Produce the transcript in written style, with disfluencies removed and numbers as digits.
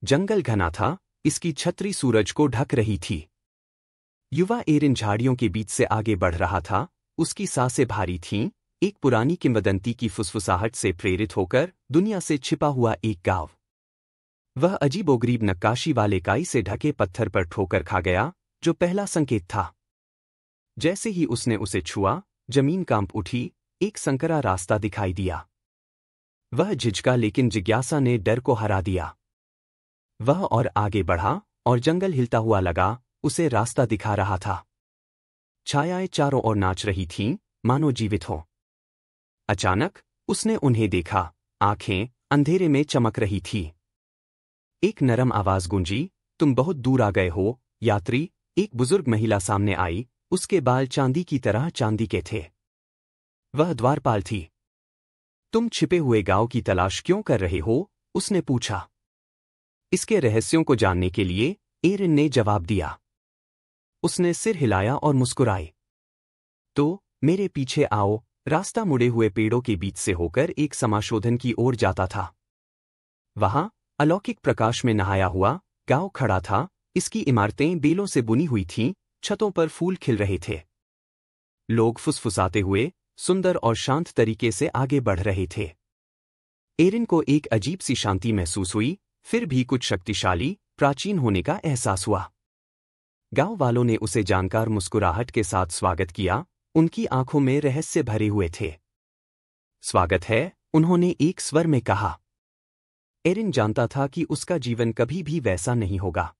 जंगल घना था, इसकी छतरी सूरज को ढक रही थी। युवा एरिन झाड़ियों के बीच से आगे बढ़ रहा था, उसकी सांसें भारी थीं, एक पुरानी किंवदंती की फुसफुसाहट से प्रेरित होकर दुनिया से छिपा हुआ एक गाँव। वह अजीबोगरीब नक्काशी वाले काई से ढके पत्थर पर ठोकर खा गया, जो पहला संकेत था। जैसे ही उसने उसे छुआ, जमीन कांप उठी, एक संकरा रास्ता दिखाई दिया। वह झिझका, लेकिन जिज्ञासा ने डर को हरा दिया। वह और आगे बढ़ा, और जंगल हिलता हुआ लगा, उसे रास्ता दिखा रहा था। छायाएं चारों ओर नाच रही थीं, मानो जीवित हो। अचानक उसने उन्हें देखा, आंखें अंधेरे में चमक रही थी। एक नरम आवाज गूंजी, तुम बहुत दूर आ गए हो, यात्री। एक बुजुर्ग महिला सामने आई, उसके बाल चांदी की तरह चांदी के थे। वह द्वारपाल थी। तुम छिपे हुए गांव की तलाश क्यों कर रहे हो? उसने पूछा। इसके रहस्यों को जानने के लिए, एरिन ने जवाब दिया। उसने सिर हिलाया और मुस्कुराई। तो मेरे पीछे आओ। रास्ता मुड़े हुए पेड़ों के बीच से होकर एक समाशोधन की ओर जाता था। वहां अलौकिक प्रकाश में नहाया हुआ गांव खड़ा था, इसकी इमारतें बेलों से बुनी हुई थीं, छतों पर फूल खिल रहे थे। लोग फुसफुसाते हुए सुंदर और शांत तरीके से आगे बढ़ रहे थे। एरिन को एक अजीब सी शांति महसूस हुई, फिर भी कुछ शक्तिशाली, प्राचीन होने का एहसास हुआ। गांव वालों ने उसे जानकार मुस्कुराहट के साथ स्वागत किया, उनकी आंखों में रहस्य भरे हुए थे। स्वागत है, उन्होंने एक स्वर में कहा। एरिन जानता था कि उसका जीवन कभी भी वैसा नहीं होगा।